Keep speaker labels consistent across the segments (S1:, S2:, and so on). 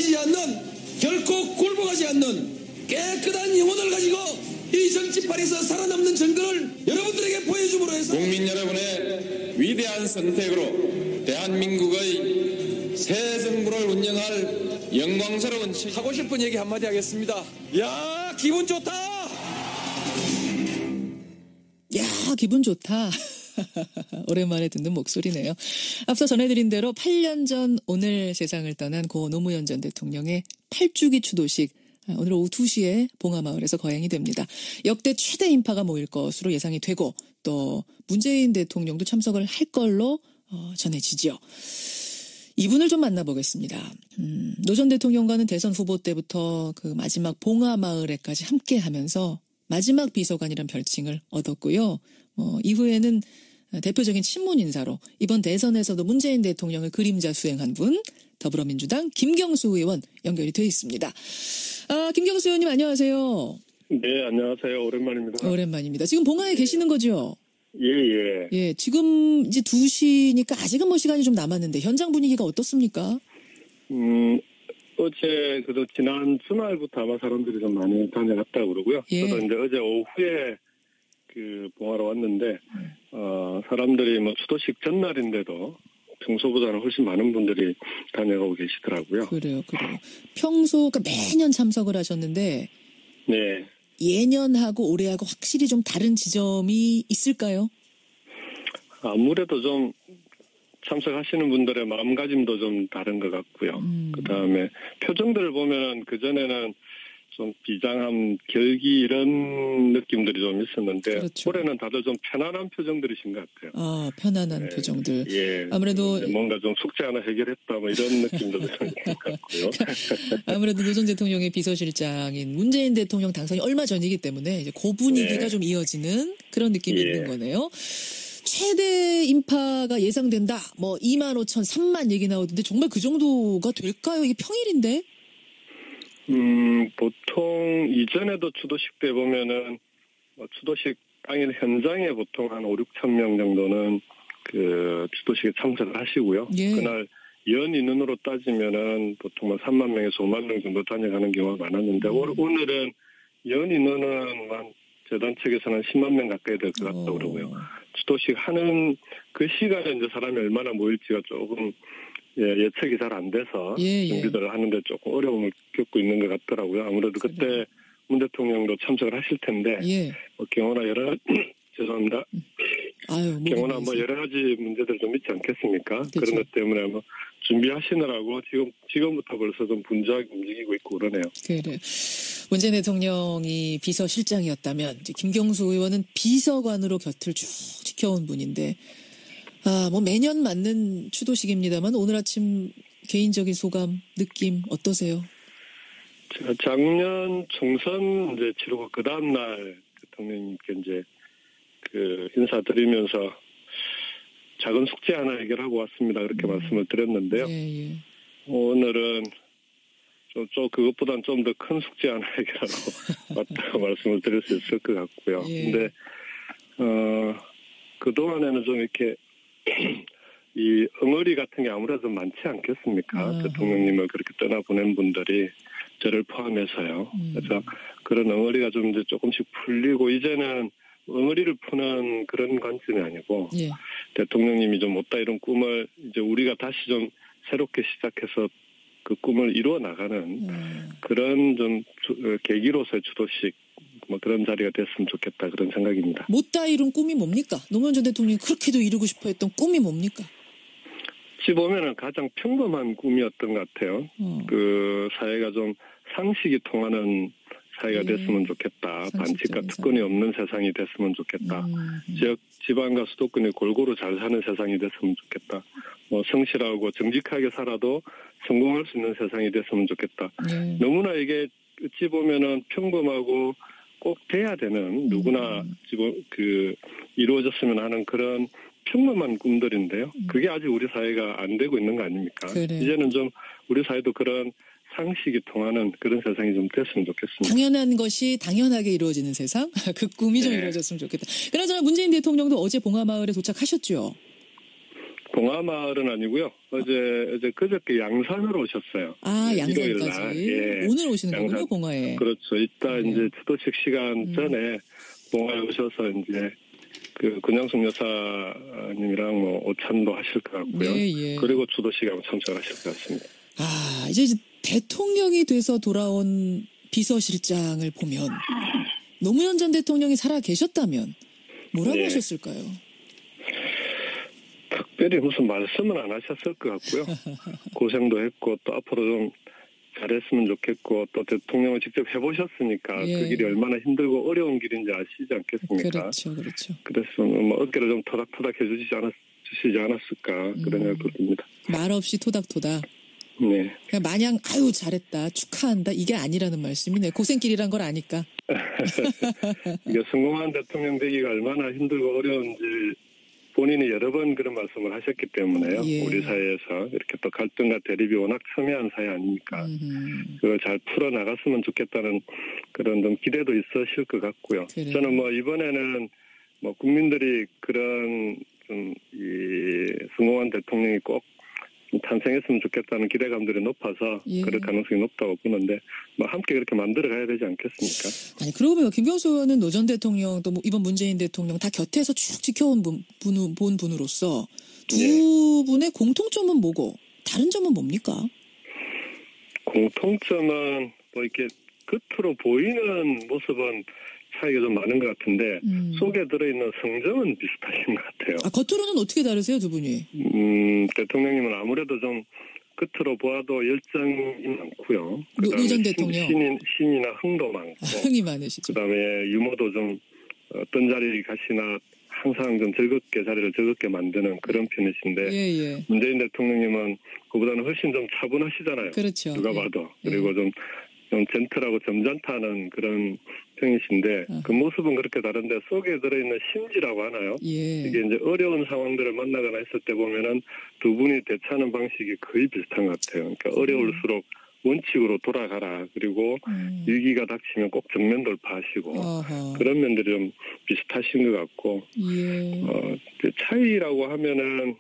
S1: 버리지 않는, 결코 굴복하지 않는 깨끗한 영혼을 가지고 이 정치판에서 살아남는 정권을 여러분들에게 보여줌으로 해서
S2: 국민 여러분의 위대한 선택으로 대한민국의 새 정부를 운영할 영광스러운 하고 싶은 얘기 한마디 하겠습니다. 야, 기분 좋다.
S3: 야, 기분 좋다. 오랜만에 듣는 목소리네요. 앞서 전해드린 대로 8년 전 오늘 세상을 떠난 고 노무현 전 대통령의 8주기 추도식 오늘 오후 2시에 봉하마을에서 거행이 됩니다. 역대 최대 인파가 모일 것으로 예상이 되고 또 문재인 대통령도 참석을 할 걸로 전해지죠. 이분을 좀 만나보겠습니다. 노 전 대통령과는 대선 후보 때부터 그 마지막 봉하마을에까지 함께하면서 마지막 비서관이란 별칭을 얻었고요. 이후에는 대표적인 친문 인사로 이번 대선에서도 문재인 대통령을 그림자 수행한 분, 더불어민주당 김경수 의원 연결이 돼 있습니다. 김경수 의원님 안녕하세요.
S4: 네, 안녕하세요. 오랜만입니다.
S3: 오랜만입니다. 지금 봉하에 계시는 거죠?
S4: 예.
S3: 예, 지금 이제 2시니까 아직은 뭐 시간이 좀 남았는데 현장 분위기가 어떻습니까?
S4: 어제 지난 주말부터 아마 사람들이 좀 많이 다녀갔다고 그러고요.
S3: 예.
S4: 저도 이제 어제 오후에 봉하러 왔는데 사람들이 뭐 추도식 전날인데도 평소보다는 훨씬 많은 분들이 다녀가고 계시더라고요.
S3: 그래요. 평소 그러니까 매년 참석을 하셨는데
S4: 네.
S3: 예년하고 올해하고 확실히 좀 다른 지점이 있을까요?
S4: 아무래도 좀 참석하시는 분들의 마음가짐도 좀 다른 것 같고요. 그다음에 표정들을 보면 그전에는 좀 비장함, 결기 이런 느낌들이 좀 있었는데
S3: 그렇죠.
S4: 올해는 다들 좀 편안한 표정들이신 것 같아요.
S3: 편안한 표정들.
S4: 예.
S3: 아무래도
S4: 뭔가 좀 숙제 하나 해결했다 뭐 이런 느낌도 좀 있는 것 같고요.
S3: 아무래도 노 전 대통령의 비서실장인 문재인 대통령 당선이 얼마 전이기 때문에 이제 그 분위기가 좀 이어지는 그런 느낌이 있는 거네요. 최대 인파가 예상된다. 뭐 2만 5천, 3만 얘기 나오던데 정말 그 정도가 될까요? 이게 평일인데?
S4: 보통 이전에도 추도식 때 보면은 추도식 당일 현장에 보통 한 5, 6천 명 정도는 그 추도식에 참석을 하시고요.
S3: 예.
S4: 그날 연 인원으로 따지면은 보통 3만 명에서 5만 명 정도 다녀가는 경우가 많았는데 오늘은 연 인원은 재단 측에서는 10만 명 가까이 될 것 같다고 그러고요. 추도식 하는 그 시간에 이제 사람이 얼마나 모일지가 조금 예측이 잘 안 돼서 준비들을 하는데 조금 어려움을 겪고 있는 것 같더라고요. 아무래도 그때 문 대통령도 참석을 하실 텐데 경호나 죄송합니다. 경호나 여러 가지 문제들 좀 있지 않겠습니까? 그렇죠. 그런 것 때문에 준비하시느라고 지금부터 벌써 좀 분주하게 움직이고 있고 그러네요.
S3: 그래. 문재인 대통령이 비서실장이었다면 이제 김경수 의원은 비서관으로 곁을 쭉 지켜온 분인데 뭐 매년 맞는 추도식입니다만 오늘 아침 개인적인 소감, 느낌 어떠세요?
S4: 제가 작년 총선 이제 치르고 그 다음 날 대통령님께 이제 인사드리면서 작은 숙제 하나 해결하고 왔습니다. 그렇게 말씀을 드렸는데요. 오늘은 그것보다는 좀 더 큰 숙제 하나 해결하고 왔다고 말씀을 드릴 수 있을 것 같고요. 근데 그동안에는 좀 이렇게 이 응어리 같은 게 아무래도 많지 않겠습니까? 대통령님을 그렇게 떠나보낸 분들이 저를 포함해서요. 그래서 그런 응어리가 좀 이제 조금씩 풀리고 이제는 응어리를 푸는 그런 관점이 아니고 대통령님이 좀 못다 이룬 꿈을 이제 우리가 다시 좀 새롭게 시작해서 그 꿈을 이루어 나가는 그런 좀 계기로서의 추도식 뭐 그런 자리가 됐으면 좋겠다 그런 생각입니다.
S3: 못다 이룬 꿈이 뭡니까? 노무현 전 대통령이 그렇게도 이루고 싶어 했던 꿈이 뭡니까?
S4: 어찌 보면은 가장 평범한 꿈이었던 것 같아요. 그 사회가 좀 상식이 통하는 사회가 됐으면 좋겠다. 반칙과 특권이 없는 세상이 됐으면 좋겠다. 지역 지방과 수도권이 골고루 잘 사는 세상이 됐으면 좋겠다. 뭐 성실하고 정직하게 살아도 성공할 수 있는 세상이 됐으면 좋겠다. 너무나 이게 어찌 보면은 평범하고 꼭 돼야 되는 누구나 이루어졌으면 하는 그런 평범한 꿈들인데요. 그게 아직 우리 사회가 안 되고 있는 거 아닙니까? 이제는 좀 우리 사회도 그런 상식이 통하는 그런 세상이 좀 됐으면 좋겠습니다.
S3: 당연한 것이 당연하게 이루어지는 세상? 그 꿈이 좀 이루어졌으면 좋겠다. 그나저나 문재인 대통령도 어제 봉하마을에 도착하셨죠?
S4: 봉하마을은 아니고요. 어제 그저께 양산으로 오셨어요.
S3: 아,
S4: 네,
S3: 양산까지.
S4: 일요일 날. 예.
S3: 오늘 오시는 거군요,
S4: 양산.
S3: 봉화에.
S4: 그렇죠. 이따
S3: 네.
S4: 이제 추도식 시간 전에 봉화에 오셔서 이제 그 권양숙 여사님이랑 뭐 오찬도 하실 것 같고요.
S3: 예, 예.
S4: 그리고 추도식에 참석하실 것 같습니다.
S3: 아, 이제 대통령이 돼서 돌아온 비서실장을 보면 노무현 전 대통령이 살아 계셨다면 뭐라고
S4: 네.
S3: 하셨을까요?
S4: 특별히 무슨 말씀은 안 하셨을 것 같고요. 고생도 했고 또 앞으로 좀 잘했으면 좋겠고 또 대통령을 직접 해보셨으니까
S3: 예.
S4: 그 길이 얼마나 힘들고 어려운 길인지 아시지 않겠습니까?
S3: 그렇죠, 그렇죠.
S4: 그래서 뭐 어깨를 좀 토닥토닥 해주시지 않았을까 그런 생각도 듭니다.
S3: 말 없이 토닥토닥.
S4: 네.
S3: 그냥 마냥 아유 잘했다, 축하한다 이게 아니라는 말씀이네. 고생길이란 걸 아니까.
S4: 이게 성공한 대통령 되기가 얼마나 힘들고 어려운지 본인이 여러 번 그런 말씀을 하셨기 때문에요.
S3: 예.
S4: 우리 사회에서 이렇게 또 갈등과 대립이 워낙 첨예한 사회 아닙니까? 그걸 잘 풀어나갔으면 좋겠다는 그런 좀 기대도 있으실 것 같고요.
S3: 그래요.
S4: 저는 뭐 이번에는 뭐 국민들이 그런 좀 이 성공한 대통령이 꼭 탄생했으면 좋겠다는 기대감들이 높아서
S3: 예.
S4: 그럴 가능성이 높다고 보는데 뭐 함께 그렇게 만들어 가야 되지 않겠습니까?
S3: 아니 그러고 보면 김경수 의원은 노 전 대통령 또 뭐 이번 문재인 대통령 다 곁에서 쭉 지켜온 본 분으로서 두
S4: 예.
S3: 분의 공통점은 뭐고 다른 점은 뭡니까?
S4: 공통점은 뭐 이렇게 겉으로 보이는 모습은 차이가 좀 많은 것 같은데 속에 들어있는 성정은 비슷하신 것 같아요.
S3: 아, 겉으로는 어떻게 다르세요, 두 분이?
S4: 대통령님은 아무래도 좀 겉으로 보아도 열정이 많고요.
S3: 노 전 대통령.
S4: 신이나 흥도 많고
S3: 흥이 많으시죠.
S4: 그다음에 유머도 좀 어떤 자리에 가시나 항상 좀 자리를 즐겁게 만드는 그런 편이신데
S3: 예, 예.
S4: 문재인 대통령님은 그보다는 훨씬 좀 차분하시잖아요.
S3: 그렇죠.
S4: 누가
S3: 예.
S4: 봐도.
S3: 예.
S4: 그리고 좀 젠틀하고 점잖다는 그런 편이신데 그 모습은 그렇게 다른데 속에 들어있는 심지라고 하나요?
S3: 예.
S4: 이게 이제 어려운 상황들을 만나거나 했을 때 보면은 두 분이 대처하는 방식이 거의 비슷한 것 같아요. 그러니까 어려울수록 원칙으로 돌아가라. 그리고 위기가 닥치면 꼭 정면 돌파하시고
S3: 아하.
S4: 그런 면들이 좀 비슷하신 것 같고
S3: 예.
S4: 그 차이라고 하면은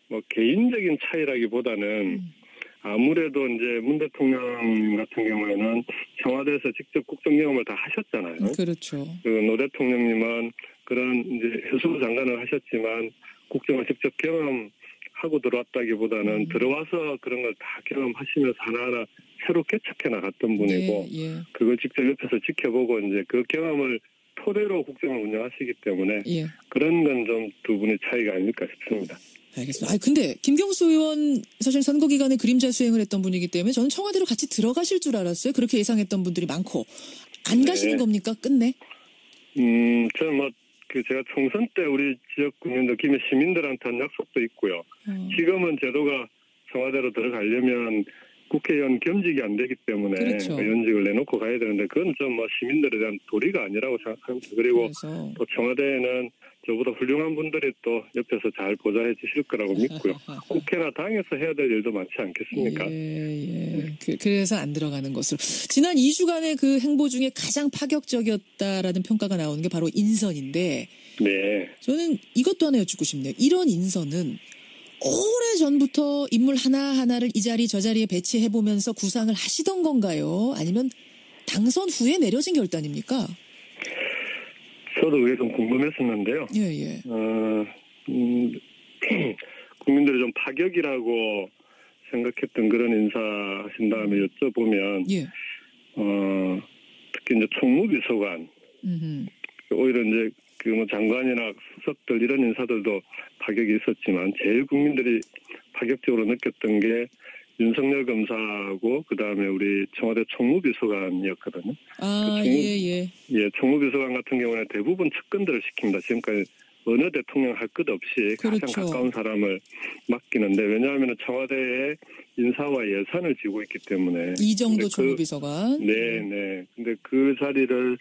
S4: 뭐 개인적인 차이라기보다는 아무래도 이제 문 대통령 같은 경우에는 청와대에서 직접 국정 경험을 다 하셨잖아요.
S3: 그렇죠.
S4: 그 노 대통령님은 그런 이제 해수부 장관을 하셨지만 국정을 직접 경험하고 들어왔다기보다는 들어와서 그런 걸 다 경험하시면서 하나하나 새로 개척해 나갔던 분이고
S3: 예, 예.
S4: 그걸 직접 옆에서 지켜보고 이제 그 경험을 토대로 국정을 운영하시기 때문에
S3: 예.
S4: 그런 건 좀 두 분의 차이가 아닐까 싶습니다.
S3: 알겠습니다. 아 근데 김경수 의원 사실 선거 기간에 그림자 수행을 했던 분이기 때문에 저는 청와대로 같이 들어가실 줄 알았어요. 그렇게 예상했던 분들이 많고 안 가시는 겁니까? 끝내?
S4: 저는 뭐 그 제가 총선 때 우리 지역 국민들, 김해 시민들한테 한 약속도 있고요. 지금은 제도가 청와대로 들어가려면 국회의원 겸직이 안 되기 때문에
S3: 그렇죠.
S4: 의원직을 내놓고 가야 되는데 그건 좀 뭐 시민들에 대한 도리가 아니라고 생각합니다. 그리고
S3: 그래서.
S4: 또 청와대에는 저보다 훌륭한 분들이 또 옆에서 잘 보좌해 주실 거라고 믿고요. 국회나 당에서 해야 될 일도 많지 않겠습니까?
S3: 예. 그래서 안 들어가는 것으로. 지난 2주간의 그 행보 중에 가장 파격적이었다라는 평가가 나오는 게 바로 인선인데
S4: 네.
S3: 저는 이것도 하나 여쭙고 싶네요. 이런 인선은 오래전부터 인물 하나하나를 이 자리 저 자리에 배치해보면서 구상을 하시던 건가요? 아니면 당선 후에 내려진 결단입니까?
S4: 저도 그게 좀 궁금했었는데요.
S3: 예.
S4: 국민들이 좀 파격이라고 생각했던 그런 인사 하신 다음에 여쭤보면,
S3: 예.
S4: 특히 이제 총무비서관, 오히려 이제 그 뭐 장관이나 수석들 이런 인사들도 파격이 있었지만 제일 국민들이 파격적으로 느꼈던 게 윤석열 검사하고 그 다음에 우리 청와대 총무비서관이었거든요.
S3: 아, 예.
S4: 총무비서관 같은 경우는 대부분 측근들을 시킵니다. 지금까지 어느 대통령 할 것 없이
S3: 그렇죠.
S4: 가장 가까운 사람을 맡기는데 왜냐하면 청와대에 인사와 예산을 지고 있기 때문에
S3: 이정도 총무비서관.
S4: 네. 근데 그 자리를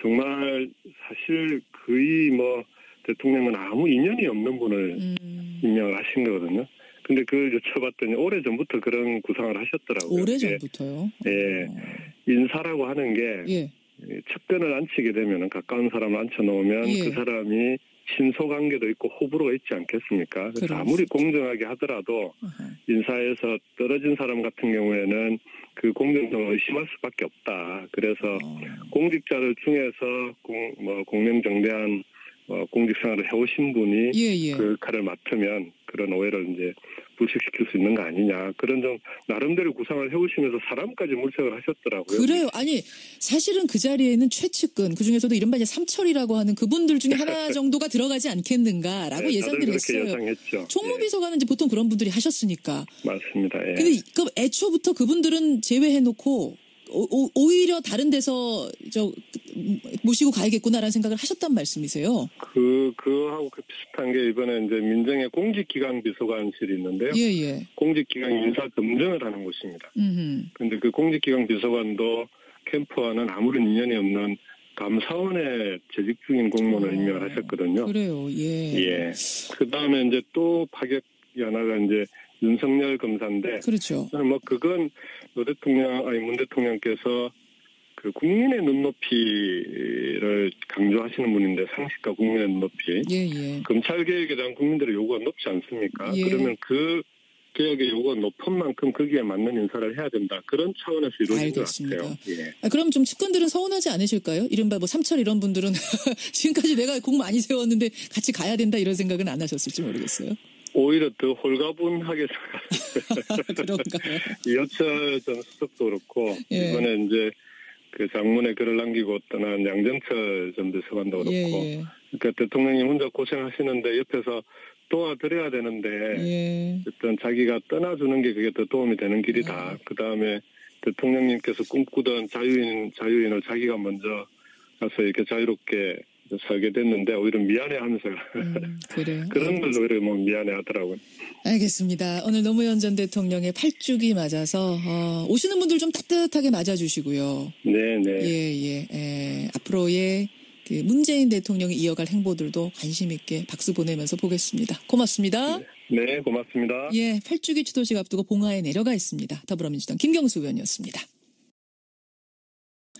S4: 정말 사실 거의 뭐 대통령은 아무 인연이 없는 분을 임명을 하신 거거든요. 근데 그걸 여쭤봤더니 오래전부터 그런 구상을 하셨더라고요.
S3: 오래전부터요?
S4: 예. 인사라고 하는 게
S3: 예.
S4: 측근을 앉히게 되면 가까운 사람을 앉혀놓으면
S3: 예.
S4: 그 사람이 친소관계도 있고 호불호가 있지 않겠습니까? 그래서
S3: 그럼.
S4: 아무리 공정하게 하더라도 인사에서 떨어진 사람 같은 경우에는 그 공정성을 의심할 수밖에 없다. 그래서 공직자들 중에서 공명정대한 공직생활을 해오신 분이
S3: 예.
S4: 그 역할을 맡으면 그런 오해를 이제 불식시킬 수 있는 거 아니냐. 그런 좀 나름대로 구상을 해오시면서 사람까지 물색을 하셨더라고요.
S3: 그래요. 아니 사실은 그 자리에는 최측근 그중에서도 이른바 이제 삼철이라고 하는 그분들 중에 하나 정도가 들어가지 않겠는가라고
S4: 네,
S3: 예상들이
S4: 다들 그렇게
S3: 했어요.
S4: 예상했죠.
S3: 총무비서관은 이제 보통 그런 분들이 하셨으니까.
S4: 맞습니다. 예.
S3: 근데 그 애초부터 그분들은 제외해놓고 오히려 다른 데서 모시고 가야겠구나라는 생각을 하셨단 말씀이세요.
S4: 그하고 비슷한 게 이번에 이제 민정의 공직기강 비서관실이 있는데요.
S3: 예.
S4: 공직기강 인사 검증을 하는 곳입니다. 그런데 그 공직기강 비서관도 캠프와는 아무런 인연이 없는 감사원에 재직 중인 공무원을 임명을 하셨거든요.
S3: 그래요. 예.
S4: 그 다음에 이제 또 파격이 하나가 이제 윤석열 검사인데.
S3: 그렇죠.
S4: 저는 그건 문 대통령께서 그 국민의 눈높이를 강조하시는 분인데 상식과 국민의 눈높이.
S3: 예.
S4: 검찰 개혁에 대한 국민들의 요구가 높지 않습니까?
S3: 예.
S4: 그러면 그 개혁의 요구가 높은 만큼 거기에 맞는 인사를 해야 된다. 그런 차원에서 이루어진
S3: 알겠습니다.
S4: 것 같아요. 예.
S3: 그럼 좀 측근들은 서운하지 않으실까요? 이른바 삼철 이런 분들은 지금까지 내가 공 많이 세웠는데 같이 가야 된다 이런 생각은 안 하셨을지 모르겠어요.
S4: 오히려 더 홀가분하게
S3: 그런가요?
S4: 이호철 전 수석도 그렇고
S3: 예.
S4: 이번에 이제 그 장문에 글을 남기고 떠난 양정철 전 비서관도 그렇고
S3: 예.
S4: 그러니까 대통령님 혼자 고생하시는데 옆에서 도와드려야 되는데
S3: 예.
S4: 어떤 자기가 떠나주는 게 그게 더 도움이 되는 길이다. 그다음에 대통령님께서 꿈꾸던 자유인을 자기가 먼저 가서 이렇게 자유롭게 살게 됐는데 오히려 미안해하면서
S3: 그래요.
S4: 그런 걸로 오히려 미안해하더라고요.
S3: 알겠습니다. 오늘 노무현 전 대통령의 8주기 맞아서 오시는 분들 좀 따뜻하게 맞아주시고요.
S4: 네.
S3: 예. 앞으로의 그 문재인 대통령이 이어갈 행보들도 관심 있게 박수 보내면서 보겠습니다. 고맙습니다.
S4: 네, 고맙습니다.
S3: 예, 8주기 추도식 앞두고 봉화에 내려가 있습니다. 더불어민주당 김경수 의원이었습니다.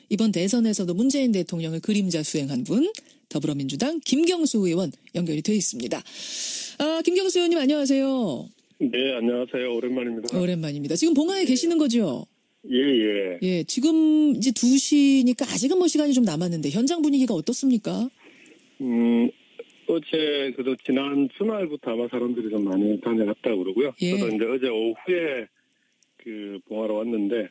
S3: 이번 대선에서도 문재인 대통령을 그림자 수행한 분 더불어민주당 김경수 의원 연결이 돼 있습니다. 김경수 의원님 안녕하세요.
S4: 네, 안녕하세요. 오랜만입니다.
S3: 오랜만입니다. 지금 봉화에 계시는 거죠?
S4: 예.
S3: 예, 지금 이제 2시니까 아직은 시간이 좀 남았는데 현장 분위기가 어떻습니까?
S4: 어제 그래도 지난 주말부터 아마 사람들이 좀 많이 다녀갔다고 그러고요.
S3: 예.
S4: 저도 이제 어제 오후에 그 봉화로 왔는데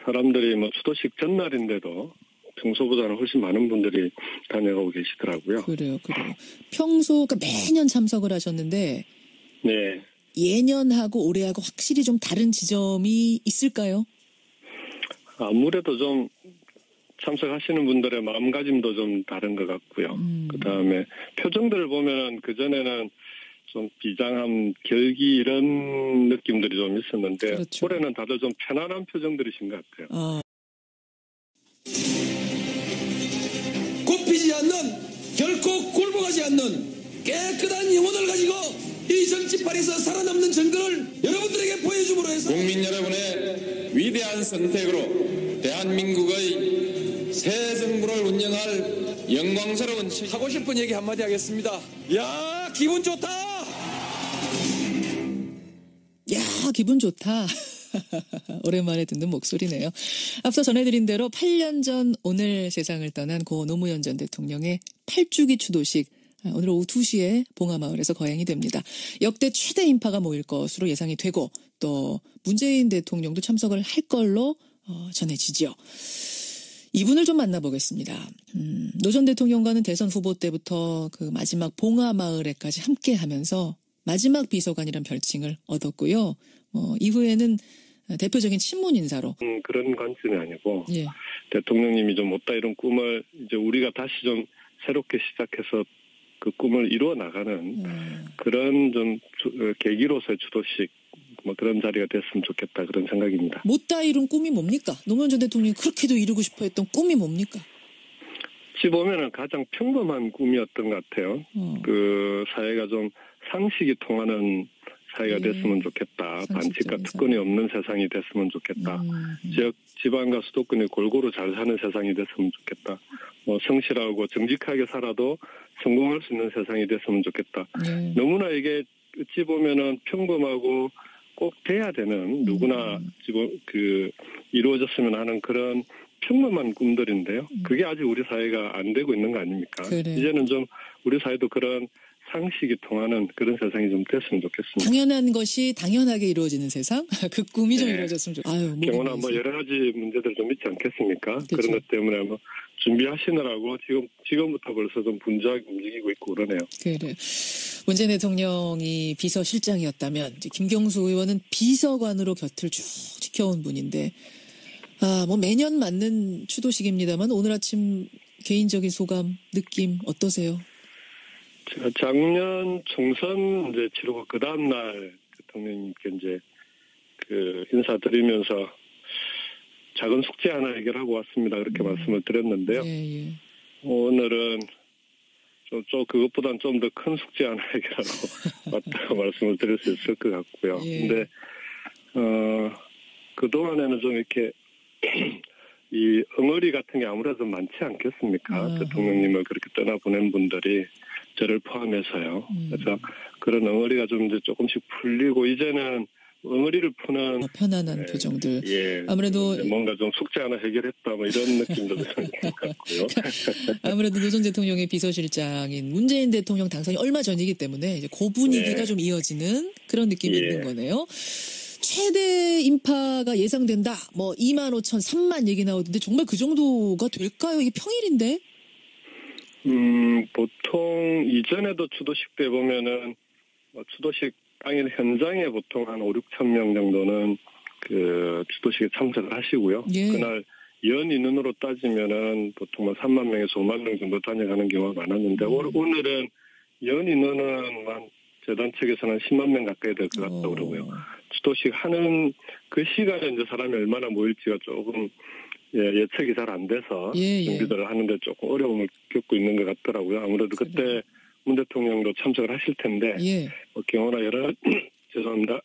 S4: 사람들이 추도식 전날인데도 평소보다는 훨씬 많은 분들이 다녀가고 계시더라고요.
S3: 그래요. 평소 매년 참석을 하셨는데
S4: 네.
S3: 예년하고 올해하고 확실히 좀 다른 지점이 있을까요?
S4: 아무래도 좀 참석하시는 분들의 마음가짐도 좀 다른 것 같고요. 그다음에 표정들을 보면 그전에는 좀 비장함, 결기 이런 느낌들이 좀 있었는데
S3: 그렇죠.
S4: 올해는 다들 좀 편안한 표정들이신 것 같아요.
S1: 굽히지 않는 결코 굴복하지 않는 깨끗한 영혼을 가지고 이 정치판에서 살아남는 증거를 여러분들에게 보여줌으로 해서
S2: 국민 여러분의 위대한 선택으로 대한민국의 새 정부를 운영할 영광스러운 하고 싶은 얘기 한마디 하겠습니다. 야, 기분 좋다.
S3: 야, 기분 좋다. 오랜만에 듣는 목소리네요. 앞서 전해드린 대로 8년 전 오늘 세상을 떠난 고 노무현 전 대통령의 8주기 추도식 오늘 오후 2시에 봉화마을에서 거행이 됩니다. 역대 최대 인파가 모일 것으로 예상이 되고 또 문재인 대통령도 참석을 할 걸로 전해지죠. 이분을 좀 만나보겠습니다. 노 전 대통령과는 대선 후보 때부터 그 마지막 봉화마을에까지 함께하면서 마지막 비서관이란 별칭을 얻었고요. 이후에는 대표적인 친문 인사로
S4: 그런 관점이 아니고
S3: 예.
S4: 대통령님이 좀 못다 이런 꿈을 이제 우리가 다시 좀 새롭게 시작해서 그 꿈을 이루어 나가는 그런 좀 계기로서의 추도식 그런 자리가 됐으면 좋겠다 그런 생각입니다.
S3: 못다 이룬 꿈이 뭡니까? 노무현 전 대통령이 그렇게도 이루고 싶어 했던 꿈이 뭡니까?
S4: 어찌 보면은 가장 평범한 꿈이었던 것 같아요. 그 사회가 좀 상식이 통하는 사회가 됐으면 좋겠다. 반칙과 특권이 없는 세상이 됐으면 좋겠다. 지역 지방과 수도권이 골고루 잘 사는 세상이 됐으면 좋겠다. 성실하고 정직하게 살아도 성공할 수 있는 세상이 됐으면 좋겠다.
S3: 네.
S4: 너무나 이게 어찌 보면은 평범하고 꼭 돼야 되는 누구나 지금 이루어졌으면 하는 그런 평범한 꿈들인데요. 그게 아직 우리 사회가 안 되고 있는 거 아닙니까?
S3: 그래.
S4: 이제는 좀 우리 사회도 그런 상식이 통하는 그런 세상이 좀 됐으면 좋겠습니다.
S3: 당연한 것이 당연하게 이루어지는 세상? 그 꿈이 좀
S4: 네.
S3: 이루어졌으면 좋겠어요. 아유,
S4: 경우나 뭐 여러 가지 문제들 좀 있지 않겠습니까?
S3: 그쵸.
S4: 그런 것 때문에 뭐 준비하시느라고 지금부터 벌써 좀 분주하게 움직이고 있고 그러네요.
S3: 그래. 문재인 대통령이 비서실장이었다면 이제 김경수 의원은 비서관으로 곁을 쭉 지켜온 분인데 뭐 매년 맞는 추도식입니다만 오늘 아침 개인적인 소감, 느낌 어떠세요?
S4: 제가 작년 총선 이제 치르고 그 다음 날 대통령님께 이제 인사드리면서 작은 숙제 하나 해결하고 왔습니다. 그렇게 말씀을 드렸는데요.
S3: 예.
S4: 오늘은 그것보다는 좀 더 큰 숙제 하나 해결하고 왔다고 말씀을 드릴 수 있을 것 같고요.
S3: 예.
S4: 근데 그동안에는 좀 이렇게 이 엉어리 같은 게 아무래도 많지 않겠습니까? 대통령님을 그렇게 떠나보낸 분들이 저를 포함해서요. 그래서 그런 엉어리가 좀 이제 조금씩 풀리고 이제는 엉어리를 푸는
S3: 편안한 표정들.
S4: 예,
S3: 아무래도
S4: 뭔가 좀 숙제 하나 해결했다 뭐 이런 느낌도 드는 것 같고요.
S3: 아무래도 노 전 대통령의 비서실장인 문재인 대통령 당선이 얼마 전이기 때문에 이제 그 분위기가
S4: 네.
S3: 좀 이어지는 그런 느낌이
S4: 예.
S3: 있는 거네요. 최대 인파가 예상된다. 뭐 2만 5천, 3만 얘기 나오던데 정말 그 정도가 될까요? 이게 평일인데?
S4: 보통 이전에도 추도식 때 보면은 추도식 당일 현장에 보통 한 5, 6천 명 정도는 추도식에 참석을 하시고요.
S3: 예.
S4: 그날 연 인원으로 따지면은 보통 3만 명에서 5만 명 정도 다녀가는 경우가 많았는데 오늘은 연 인원은 재단 측에서는 10만 명 가까이 될 것 같다고 그러고요. 추도식 하는 그 시간에 이제 사람이 얼마나 모일지가 조금 예측이 잘 안 돼서 준비들을 하는데 조금 어려움을 겪고 있는 것 같더라고요. 아무래도 그때 문 대통령도 참석을 하실 텐데 경우나 죄송합니다.